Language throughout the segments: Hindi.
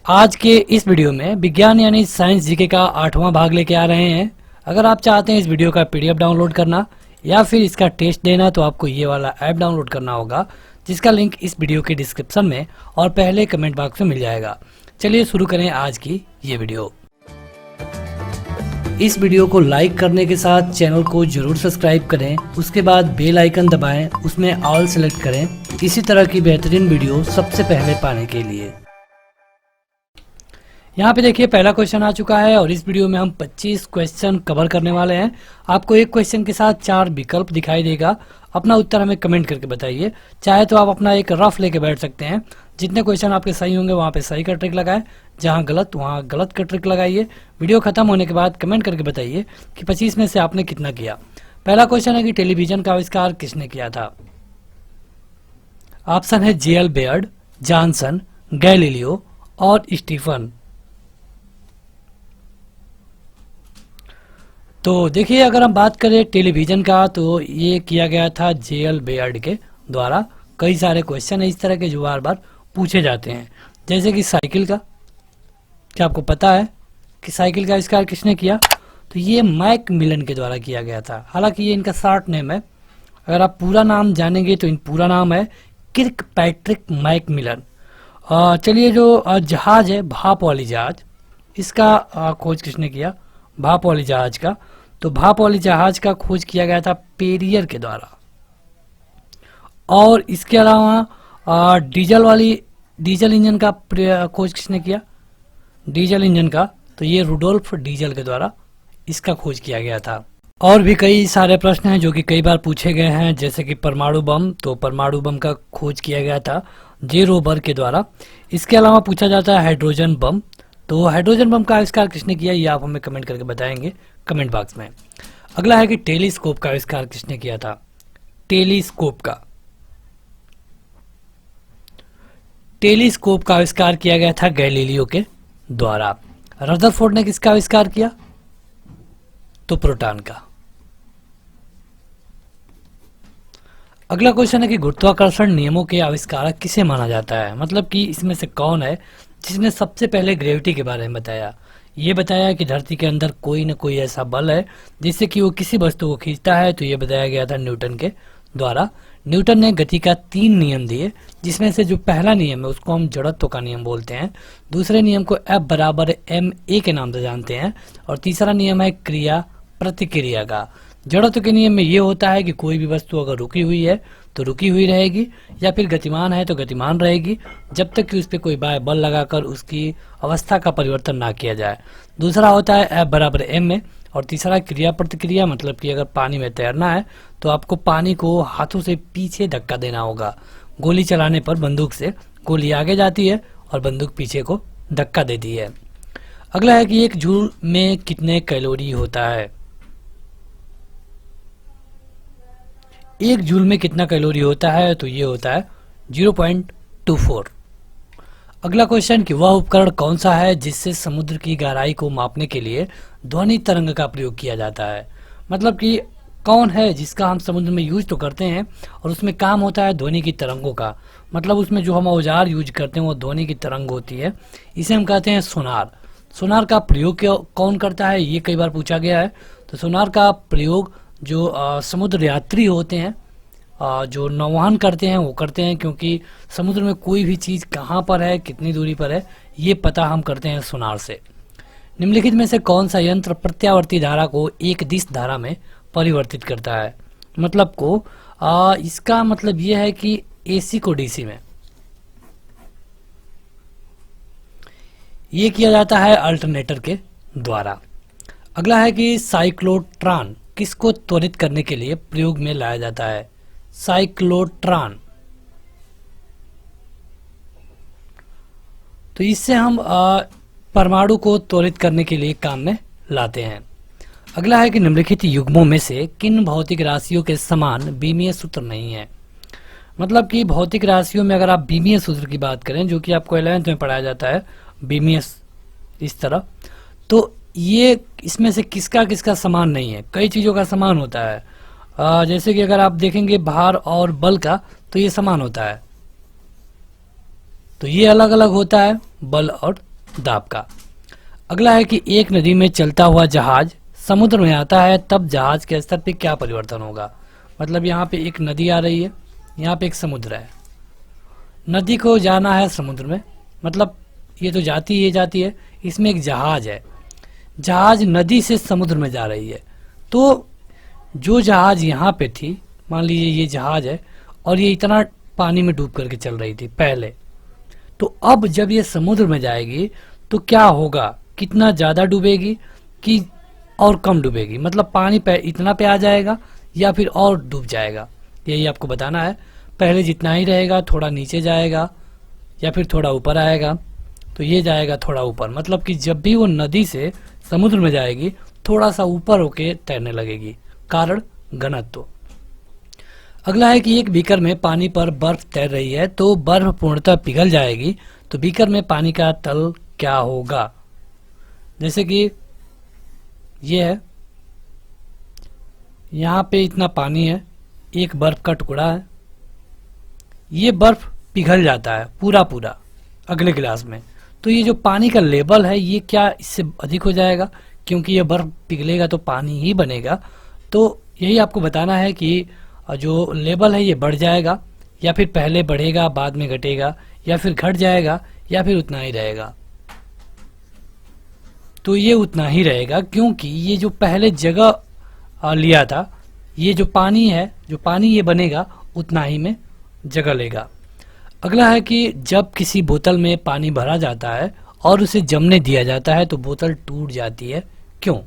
आज के इस वीडियो में विज्ञान यानी साइंस जीके का 8वां भाग लेके आ रहे हैं। अगर आप चाहते हैं इस वीडियो का पीडीएफ डाउनलोड करना या फिर इसका टेस्ट देना तो आपको ये वाला ऐप डाउनलोड करना होगा, जिसका लिंक इस वीडियो के डिस्क्रिप्शन में और पहले कमेंट बॉक्स में मिल जाएगा। चलिए शुरू करें आज की ये वीडियो। इस वीडियो को लाइक करने के साथ चैनल को जरूर सब्सक्राइब करें, उसके बाद बेल आइकन दबाएं, उसमें ऑल सेलेक्ट करें इसी तरह की बेहतरीन वीडियो सबसे पहले पाने के लिए। यहाँ पे देखिए पहला क्वेश्चन आ चुका है और इस वीडियो में हम 25 क्वेश्चन कवर करने वाले हैं। आपको एक क्वेश्चन के साथ 4 विकल्प दिखाई देगा। अपना उत्तर हमें कमेंट करके बताइए। चाहे तो आप अपना एक रफ लेके बैठ सकते हैं। जितने क्वेश्चन आपके सही होंगे वहाँ पे सही का ट्रिक लगाएं, जहाँ गलत वहाँ गलत का ट्रिक लगाइए। वीडियो खत्म होने के बाद कमेंट करके बताइए कि 25 में से आपने कितना किया। पहला क्वेश्चन है कि टेलीविजन का आविष्कार किसने किया था। ऑप्शन है जेएल बेयर्ड, जॉनसन, गैलीलियो और स्टीफन। तो देखिए अगर हम बात करें टेलीविज़न का तो ये किया गया था जेएल बेयर्ड के द्वारा। कई सारे क्वेश्चन है इस तरह के जो बार बार पूछे जाते हैं, जैसे कि साइकिल का। क्या आपको पता है कि साइकिल का आविष्कार किसने किया? तो ये मैकमिलन के द्वारा किया गया था। हालांकि ये इनका शॉर्ट नेम है। अगर आप पूरा नाम जानेंगे तो इन पूरा नाम है किर्कपैट्रिक मैकमिलन। चलिए जो जहाज है, भाप वाली जहाज, इसका खोज किसने किया? भाप वाली जहाज का, तो भाप वाली जहाज का खोज किया गया था पेरियर के द्वारा। और इसके अलावा डीजल इंजन का खोज किसने किया? डीजल इंजन का तो ये रुडोल्फ डीजल के द्वारा इसका खोज किया गया था। और भी कई सारे प्रश्न हैं जो कि कई बार पूछे गए हैं, जैसे कि परमाणु बम, तो परमाणु बम का खोज किया गया था जे रोबर के द्वारा। इसके अलावा पूछा जाता है हाइड्रोजन बम, तो हाइड्रोजन बम का आविष्कार किसने किया ये आप हमें कमेंट करके बताएंगे कमेंट बॉक्स में। अगला है कि टेलीस्कोप का आविष्कार किसने किया था। टेलीस्कोप का आविष्कार किया गया था गैलीलियो के द्वारा। रदरफोर्ड ने किसका आविष्कार किया? तो प्रोटॉन का। अगला क्वेश्चन है कि गुरुत्वाकर्षण नियमों के आविष्कारक किसे माना जाता है। मतलब कि इसमें से कौन है जिसने सबसे पहले ग्रेविटी के बारे में बताया। ये बताया कि धरती के अंदर कोई न कोई ऐसा बल है जिससे कि वो किसी वस्तु को खींचता है, तो ये बताया गया था न्यूटन के द्वारा। न्यूटन ने गति का 3 नियम दिए, जिसमें से जो पहला नियम है उसको हम जड़त्व का नियम बोलते हैं, दूसरे नियम को F बराबर ma के नाम से जानते हैं, और तीसरा नियम है क्रिया प्रतिक्रिया का। जड़त्व के नियम में ये होता है कि कोई भी वस्तु अगर रुकी हुई है तो रुकी हुई रहेगी, या फिर गतिमान है तो गतिमान रहेगी, जब तक कि उस पर कोई बाह्य बल लगाकर उसकी अवस्था का परिवर्तन ना किया जाए। दूसरा होता है F बराबर ma, और तीसरा क्रिया प्रतिक्रिया। मतलब कि अगर पानी में तैरना है तो आपको पानी को हाथों से पीछे धक्का देना होगा। गोली चलाने पर बंदूक से गोली आगे जाती है और बंदूक पीछे को धक्का देती है। अगला है कि 1 जूल में कितने कैलोरी होता है। 1 जूल में कितना कैलोरी होता है? तो ये होता है 0.24। अगला क्वेश्चन कि वह उपकरण कौन सा है जिससे समुद्र की गहराई को मापने के लिए ध्वनि तरंग का प्रयोग किया जाता है। मतलब कि कौन है जिसका हम समुद्र में यूज तो करते हैं और उसमें काम होता है ध्वनि की तरंगों का। मतलब उसमें जो हम औजार यूज करते हैं वो ध्वनि की तरंग होती है, इसे हम कहते हैं सोनार। सोनार का प्रयोग कौन करता है ये कई बार पूछा गया है। तो सोनार का प्रयोग जो समुद्र यात्री होते हैं, जो नौवहन करते हैं वो करते हैं, क्योंकि समुद्र में कोई भी चीज़ कहाँ पर है, कितनी दूरी पर है, ये पता हम करते हैं सोनार से। निम्नलिखित में से कौन सा यंत्र प्रत्यावर्ती धारा को एक दिश धारा में परिवर्तित करता है। मतलब को इसका मतलब ये है कि एसी को डीसी में ये किया जाता है अल्टरनेटर के द्वारा। अगला है कि साइक्लोट्रॉन किसको त्वरित करने के लिए प्रयोग में लाया जाता है। साइक्लोट्रॉन, तो इससे हम परमाणु को त्वरित करने के लिए काम में लाते हैं। अगला है कि निम्नलिखित युग्मों में से किन भौतिक राशियों के समान बीमीय सूत्र नहीं है। मतलब कि भौतिक राशियों में अगर आप बीमीय सूत्र की बात करें, जो कि आपको 11th में पढ़ाया जाता है बीमीय इस तरह, तो ये इसमें से किसका किसका समान नहीं है। कई चीज़ों का समान होता है, जैसे कि अगर आप देखेंगे भार और बल का, तो ये समान होता है। तो ये अलग अलग होता है बल और दाब का। अगला है कि एक नदी में चलता हुआ जहाज समुद्र में आता है, तब जहाज के स्तर पे क्या परिवर्तन होगा। मतलब यहाँ पे एक नदी आ रही है, यहाँ पे एक समुद्र है, नदी को जाना है समुद्र में, मतलब ये तो जाती है, इसमें एक जहाज है, जहाज नदी से समुद्र में जा रही है। तो जो जहाज यहाँ पे थी, मान लीजिए ये जहाज है और ये इतना पानी में डूब करके चल रही थी पहले, तो अब जब ये समुद्र में जाएगी तो क्या होगा, कितना ज़्यादा डूबेगी कि और कम डूबेगी, मतलब पानी पे इतना पे आ जाएगा या फिर और डूब जाएगा, यही आपको बताना है। पहले जितना ही रहेगा, थोड़ा नीचे जाएगा या फिर थोड़ा ऊपर आएगा। तो ये जाएगा थोड़ा ऊपर, मतलब कि जब भी वो नदी से समुद्र में जाएगी थोड़ा सा ऊपर होके तैरने लगेगी, कारण घनत्व। अगला है कि एक बीकर में पानी पर बर्फ तैर रही है, तो बर्फ पूर्णतः पिघल जाएगी, तो बीकर में पानी का तल क्या होगा। जैसे कि ये है, यहाँ पे इतना पानी है, एक बर्फ का टुकड़ा है, ये बर्फ पिघल जाता है पूरा पूरा अगले गिलास में, तो ये जो पानी का लेवल है ये क्या इससे अधिक हो जाएगा, क्योंकि ये बर्फ पिघलेगा तो पानी ही बनेगा। तो यही आपको बताना है कि जो लेवल है ये बढ़ जाएगा या फिर पहले बढ़ेगा बाद में घटेगा या फिर घट जाएगा या फिर उतना ही रहेगा। तो ये उतना ही रहेगा, क्योंकि ये जो पहले जगह लिया था, ये जो पानी है, जो पानी ये बनेगा उतना ही में जगह लेगा। अगला है कि जब किसी बोतल में पानी भरा जाता है और उसे जमने दिया जाता है तो बोतल टूट जाती है, क्यों।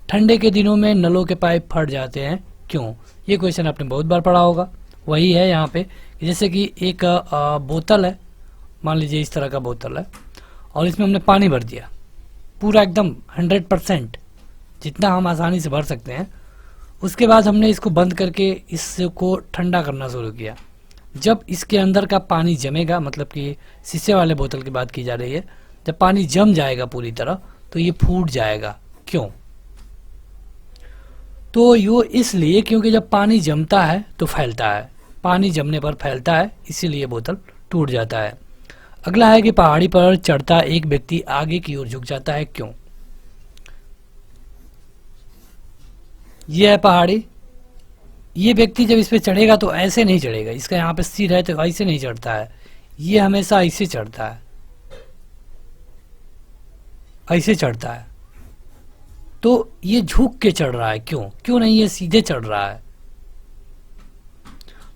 ठंडे के दिनों में नलों के पाइप फट जाते हैं, क्यों। ये क्वेश्चन आपने बहुत बार पढ़ा होगा। वही है यहाँ पे, जैसे कि एक बोतल है, मान लीजिए इस तरह का बोतल है और इसमें हमने पानी भर दिया पूरा एकदम 100%, जितना हम आसानी से भर सकते हैं। उसके बाद हमने इसको बंद करके इसको ठंडा करना शुरू किया। जब इसके अंदर का पानी जमेगा, मतलब कि शीशे वाले बोतल की बात की जा रही है, जब पानी जम जाएगा पूरी तरह तो ये फूट जाएगा, क्यों। तो यो इसलिए क्योंकि जब पानी जमता है तो फैलता है, पानी जमने पर फैलता है, इसीलिए बोतल टूट जाता है। अगला है कि पहाड़ी पर चढ़ता एक व्यक्ति आगे की ओर झुक जाता है, क्यों। यह है पहाड़ी, ये व्यक्ति जब इस पे चढ़ेगा तो ऐसे नहीं चढ़ेगा, इसका यहाँ पे सिर है तो ऐसे नहीं चढ़ता है, ये हमेशा ऐसे चढ़ता है, ऐसे चढ़ता है। तो ये झुक के चढ़ रहा है, क्यों नहीं ये सीधे चढ़ रहा है।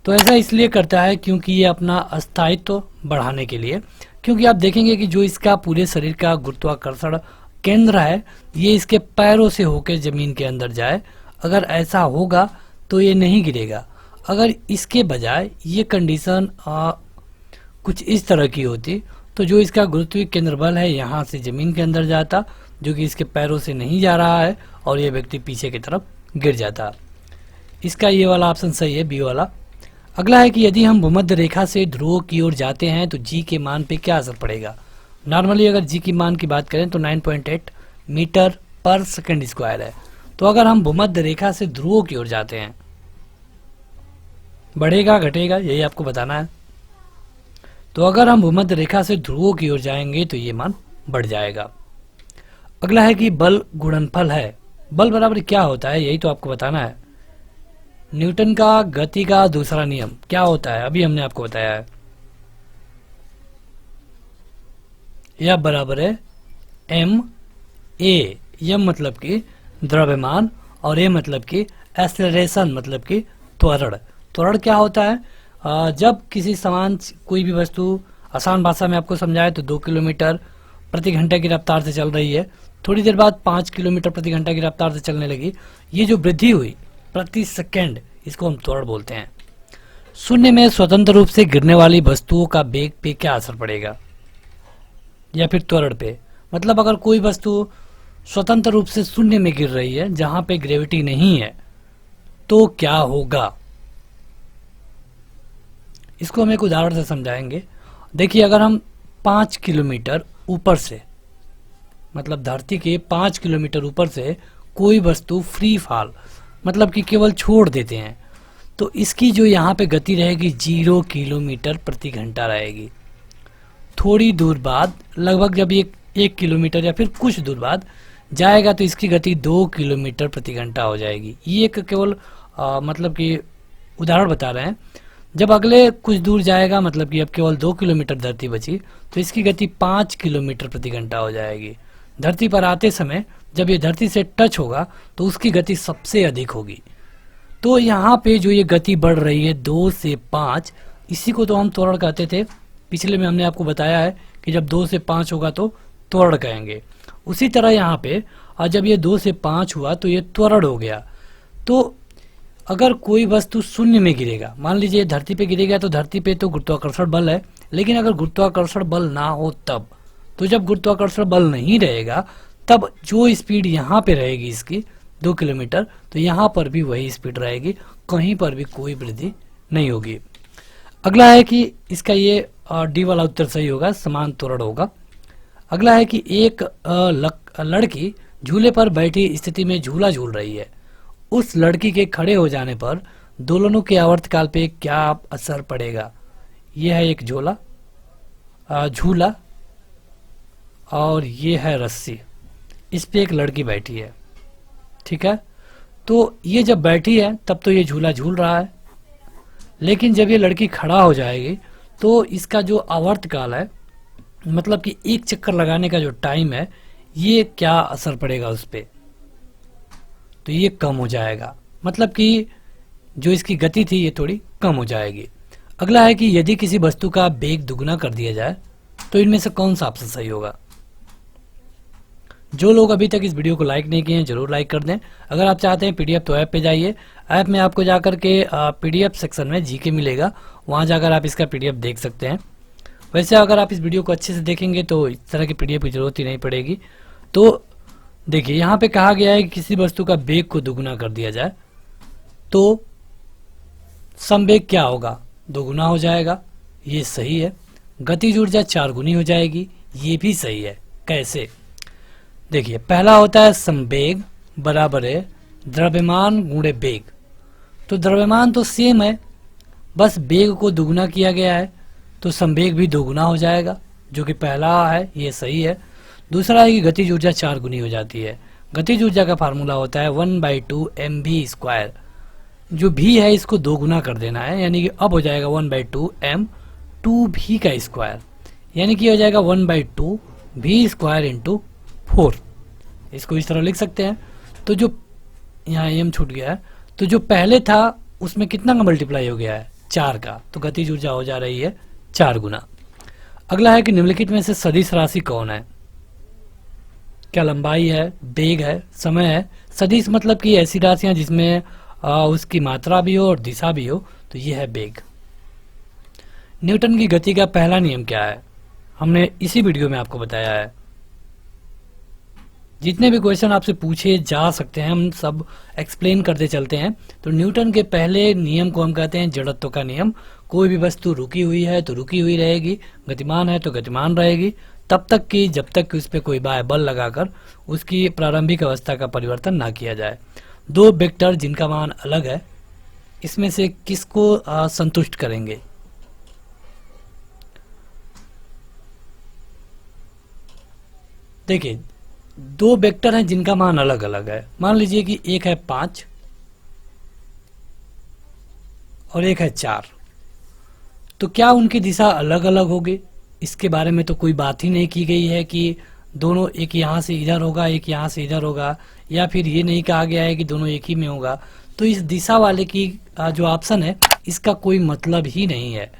तो ऐसा इसलिए करता है क्योंकि ये अपना अस्थायित्व बढ़ाने के लिए, क्योंकि आप देखेंगे कि जो इसका पूरे शरीर का गुरुत्वाकर्षण केंद्र है ये इसके पैरों से होकर जमीन के अंदर जाए। अगर ऐसा होगा तो ये नहीं गिरेगा। अगर इसके बजाय ये कंडीशन कुछ इस तरह की होती तो जो इसका गुरुत्वीय केंद्र बल है यहाँ से जमीन के अंदर जाता, जो कि इसके पैरों से नहीं जा रहा है, और ये व्यक्ति पीछे की तरफ गिर जाता। इसका ये वाला ऑप्शन सही है, बी वाला। अगला है कि यदि हम भूमध्य रेखा से ध्रुव की ओर जाते हैं तो जी के मान पे क्या असर पड़ेगा। नॉर्मली अगर जी की मान की बात करें तो 9.8 मीटर पर सेकंड स्क्वायर है। तो अगर हम भूमध्य रेखा से ध्रुव की ओर जाते हैं, बढ़ेगा घटेगा यही आपको बताना है। तो अगर हम भूमध्य रेखा से ध्रुवों की ओर जाएंगे तो ये मान बढ़ जाएगा। अगला है कि बल गुणनफल है, बल बराबर क्या होता है यही तो आपको बताना है। न्यूटन का गति का दूसरा नियम क्या होता है, अभी हमने आपको बताया है। यह बराबर है एम ए, यम मतलब कि द्रव्यमान और ए मतलब कि एक्सेलरेशन मतलब कि त्वरण। त्वरण क्या होता है, जब किसी समान कोई भी वस्तु, आसान भाषा में आपको समझाए तो 2 किलोमीटर प्रति घंटे की रफ्तार से चल रही है, थोड़ी देर बाद 5 किलोमीटर प्रति घंटा की रफ्तार से चलने लगी, ये जो वृद्धि हुई प्रति सेकंड, इसको हम त्वरण बोलते हैं। शून्य में स्वतंत्र रूप से गिरने वाली वस्तुओं का वेग पे क्या असर पड़ेगा, या फिर त्वरण पे। मतलब अगर कोई वस्तु स्वतंत्र रूप से शून्य में गिर रही है जहां पे ग्रेविटी नहीं है तो क्या होगा, इसको हम एक उदाहरण से समझाएंगे। देखिए अगर हम 5 किलोमीटर ऊपर से, मतलब धरती के 5 किलोमीटर ऊपर से कोई वस्तु फ्री फॉल मतलब कि केवल छोड़ देते हैं, तो इसकी जो यहाँ पे गति रहेगी 0 किलोमीटर प्रति घंटा रहेगी। थोड़ी दूर बाद लगभग जब ये 1 किलोमीटर या फिर कुछ दूर बाद जाएगा तो इसकी गति 2 किलोमीटर प्रति घंटा हो जाएगी। ये एक केवल मतलब कि उदाहरण बता रहे हैं। जब अगले कुछ दूर जाएगा, मतलब कि अब केवल 2 किलोमीटर धरती बची, तो इसकी गति 5 किलोमीटर प्रति घंटा हो जाएगी। धरती पर आते समय जब ये धरती से टच होगा तो उसकी गति सबसे अधिक होगी। तो यहाँ पे जो ये गति बढ़ रही है 2 से 5, इसी को तो हम त्वरण कहते थे। पिछले में हमने आपको बताया है कि जब 2 से 5 होगा तो त्वरण कहेंगे। उसी तरह यहाँ पे जब ये 2 से 5 हुआ तो ये त्वरण हो गया। तो अगर कोई वस्तु शून्य में गिरेगा, मान लीजिए धरती पे गिरेगा, तो धरती पे तो गुरुत्वाकर्षण बल है, लेकिन अगर गुरुत्वाकर्षण बल ना हो तब, तो जब गुरुत्वाकर्षण बल नहीं रहेगा तब जो स्पीड यहाँ पे रहेगी इसकी 2 किलोमीटर, तो यहाँ पर भी वही स्पीड रहेगी, कहीं पर भी कोई वृद्धि नहीं होगी। अगला है कि इसका ये डी वाला उत्तर सही होगा, समान त्वरण होगा। अगला है कि एक लड़की झूले पर बैठी स्थिति में झूला झूल रही है। उस लड़की के खड़े हो जाने पर दोलनों के आवर्तकाल पे क्या असर पड़ेगा? यह है एक झूला और ये है रस्सी, इस पे एक लड़की बैठी है, ठीक है। तो ये जब बैठी है तब तो ये झूला झूल रहा है, लेकिन जब ये लड़की खड़ा हो जाएगी तो इसका जो आवर्तकाल है, मतलब कि एक चक्कर लगाने का जो टाइम है, ये क्या असर पड़ेगा उस पे? तो ये कम हो जाएगा, मतलब कि जो इसकी गति थी ये थोड़ी कम हो जाएगी। अगला है कि यदि किसी वस्तु का वेग दुगना कर दिया जाए तो इनमें से कौन सा ऑप्शन सही होगा? जो लोग अभी तक इस वीडियो को लाइक नहीं किए हैं जरूर लाइक कर दें। अगर आप चाहते हैं पीडीएफ तो ऐप पे जाइए, ऐप में आपको जाकर के पीडीएफ सेक्शन में जीके मिलेगा, वहां जाकर आप इसका पीडीएफ देख सकते हैं। वैसे अगर आप इस वीडियो को अच्छे से देखेंगे तो इस तरह की पीडीएफ की जरूरत ही नहीं पड़ेगी। तो देखिए यहाँ पे कहा गया है कि किसी वस्तु का वेग को दुगुना कर दिया जाए तो समवेग क्या होगा? दोगुना हो जाएगा, ये सही है। गतिज ऊर्जा 4 गुनी हो जाएगी, ये भी सही है। कैसे? देखिए, पहला होता है संवेग बराबर है द्रव्यमान गुणे वेग। तो द्रव्यमान तो सेम है, बस वेग को दुगुना किया गया है, तो संवेग भी दोगुना हो जाएगा, जो कि पहला है, ये सही है। दूसरा है कि गतिज ऊर्जा 4 गुनी हो जाती है। गतिज ऊर्जा का फार्मूला होता है 1/2 mv²। जो भी है इसको 2 गुना कर देना है, यानी कि अब हो जाएगा 1/2 m2v का स्क्वायर, यानी कि हो जाएगा 1/2 v² इंटू 4। इसको इस तरह लिख सकते हैं। तो जो यहाँ m छूट गया है, तो जो पहले था उसमें कितना का मल्टीप्लाई हो गया है? 4 का, तो गतिज ऊर्जा हो जा रही है 4 गुना। अगला है कि निम्नलिखित में से सदिश राशि कौन है? क्या लंबाई है, वेग है, समय है? सदिश मतलब कि ऐसी राशियां जिसमें उसकी मात्रा भी हो और दिशा भी हो, तो ये है वेग। न्यूटन की गति का पहला नियम क्या है? हमने इसी वीडियो में आपको बताया है। जितने भी क्वेश्चन आपसे पूछे जा सकते हैं हम सब एक्सप्लेन करते चलते हैं। तो न्यूटन के पहले नियम को हम कहते हैं जड़त्व का नियम। कोई भी वस्तु रुकी हुई है तो रुकी हुई रहेगी, गतिमान है तो गतिमान रहेगी, तब तक कि जब तक कि उस पर कोई बाह्य बल लगाकर उसकी प्रारंभिक अवस्था का परिवर्तन ना किया जाए। 2 वेक्टर जिनका मान अलग है, इसमें से किसको संतुष्ट करेंगे? देखिए, 2 वेक्टर हैं जिनका मान अलग अलग है। मान लीजिए कि एक है 5 और एक है 4, तो क्या उनकी दिशा अलग अलग होगी? इसके बारे में तो कोई बात ही नहीं की गई है कि दोनों एक यहाँ से इधर होगा, एक यहाँ से इधर होगा, या फिर ये नहीं कहा गया है कि दोनों एक ही में होगा। तो इस दिशा वाले की जो ऑप्शन है इसका कोई मतलब ही नहीं है।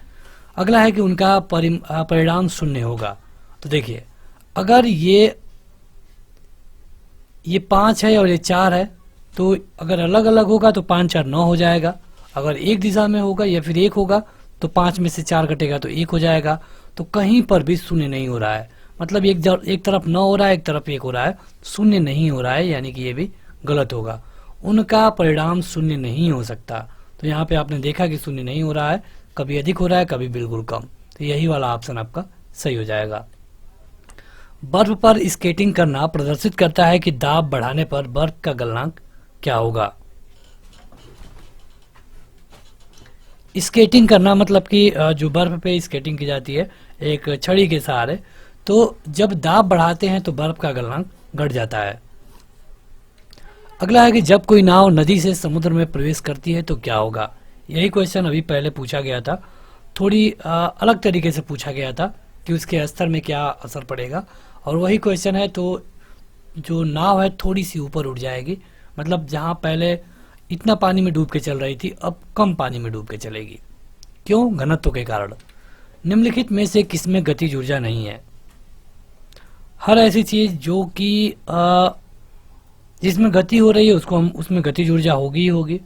अगला है कि उनका परिणाम शून्य होगा। तो देखिए, अगर ये 5 है और ये 4 है, तो अगर अलग अलग होगा तो 5 4 9 हो जाएगा। अगर एक दिशा में होगा या फिर एक होगा तो 5 में से 4 घटेगा तो 1 हो जाएगा। तो कहीं पर भी शून्य नहीं हो रहा है, मतलब एक तरफ 9 हो रहा है, एक तरफ 1 हो रहा है, शून्य नहीं हो रहा है, यानी कि ये भी गलत होगा। उनका परिणाम शून्य नहीं हो सकता। तो यहाँ पे आपने देखा कि शून्य नहीं हो रहा है, कभी अधिक हो रहा है, कभी बिल्कुल कम। तो यही वाला ऑप्शन आपका सही हो जाएगा। बर्फ पर स्केटिंग करना प्रदर्शित करता है कि दाब बढ़ाने पर बर्फ का गलनांक क्या होगा? स्केटिंग करना मतलब कि जो बर्फ पे स्केटिंग की जाती है एक छड़ी के सहारे, तो जब दाब बढ़ाते हैं तो बर्फ का गलनांक घट जाता है। अगला है कि जब कोई नाव नदी से समुद्र में प्रवेश करती है तो क्या होगा। यही क्वेश्चन अभी पहले पूछा गया था, थोड़ी अलग तरीके से पूछा गया था कि उसके स्तर में क्या असर पड़ेगा, और वही क्वेश्चन है। तो जो नाव है थोड़ी सी ऊपर उठ जाएगी, मतलब जहाँ पहले इतना पानी में डूब के चल रही थी अब कम पानी में डूब के चलेगी। क्यों? घनत्व के कारण। निम्नलिखित में से किसमें गतिज ऊर्जा नहीं है। हर ऐसी चीज जो कि जिसमें गति हो रही है उसको हम उसमें गतिज ऊर्जा होगी ही होगी।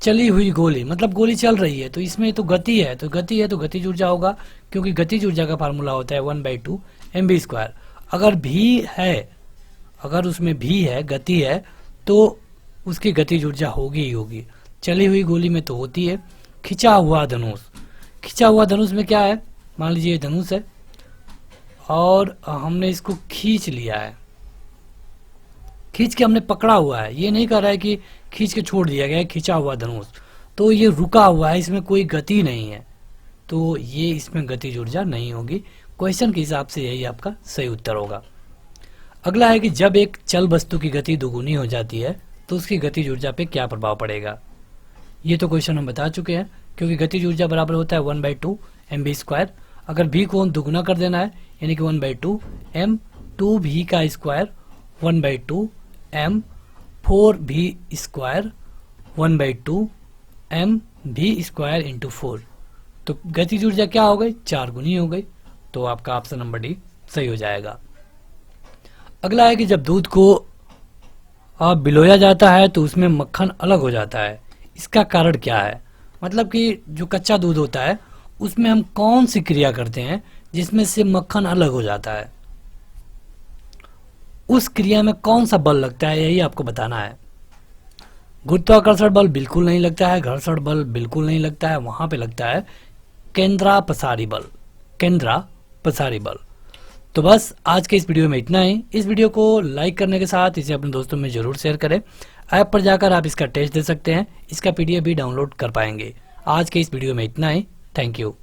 चली हुई गोली, मतलब गोली चल रही है तो इसमें तो गति है, तो गति है तो गतिज ऊर्जा होगा, क्योंकि गतिज ऊर्जा का फार्मूला होता है 1/2 mv²। अगर भी है, अगर उसमें भी है, गति है, तो उसकी गतिज ऊर्जा होगी ही होगी। चली हुई गोली में तो होती है। खिंचा हुआ धनुष, खिंचा हुआ धनुष में क्या है, मान लीजिए ये धनुष है और हमने इसको खींच लिया है, खींच के हमने पकड़ा हुआ है, ये नहीं कर रहा है कि खींच के छोड़ दिया गया है, खींचा हुआ धनुष, तो ये रुका हुआ है, इसमें कोई गति नहीं है, तो ये इसमें गतिज ऊर्जा नहीं होगी। क्वेश्चन के हिसाब से यही आपका सही उत्तर होगा। अगला है कि जब एक चल वस्तु की गति दोगुनी हो जाती है तो उसकी गतिज ऊर्जा पे क्या प्रभाव पड़ेगा। ये तो क्वेश्चन हम बता चुके हैं, क्योंकि गतिज ऊर्जा बराबर होता है 1/2 mv²। अगर v को दुगुना कर देना है यानी कि 1/2 m 2v का square 1/2 m 4v² 1/2 m v² into 4, तो गतिज ऊर्जा क्या हो गई, 4 गुनी हो गई। तो आपका ऑप्शन नंबर डी सही हो जाएगा। अगला है कि जब दूध को बिलोया जाता है तो उसमें मक्खन अलग हो जाता है, इसका कारण क्या है। मतलब कि जो कच्चा दूध होता है उसमें हम कौन सी क्रिया करते हैं जिसमें से मक्खन अलग हो जाता है, उस क्रिया में कौन सा बल लगता है, यही आपको बताना है। गुरुत्वाकर्षण बल बिल्कुल नहीं लगता है, घर्षण बल बिल्कुल नहीं लगता है, वहां पे लगता है केंद्रापसारी बल, केंद्रापसारी बल। तो बस आज के इस वीडियो में इतना ही। इस वीडियो को लाइक करने के साथ इसे अपने दोस्तों में जरूर शेयर करें। ऐप पर जाकर आप इसका टेस्ट दे सकते हैं, इसका PDF भी डाउनलोड कर पाएंगे। आज के इस वीडियो में इतना ही। Thank you.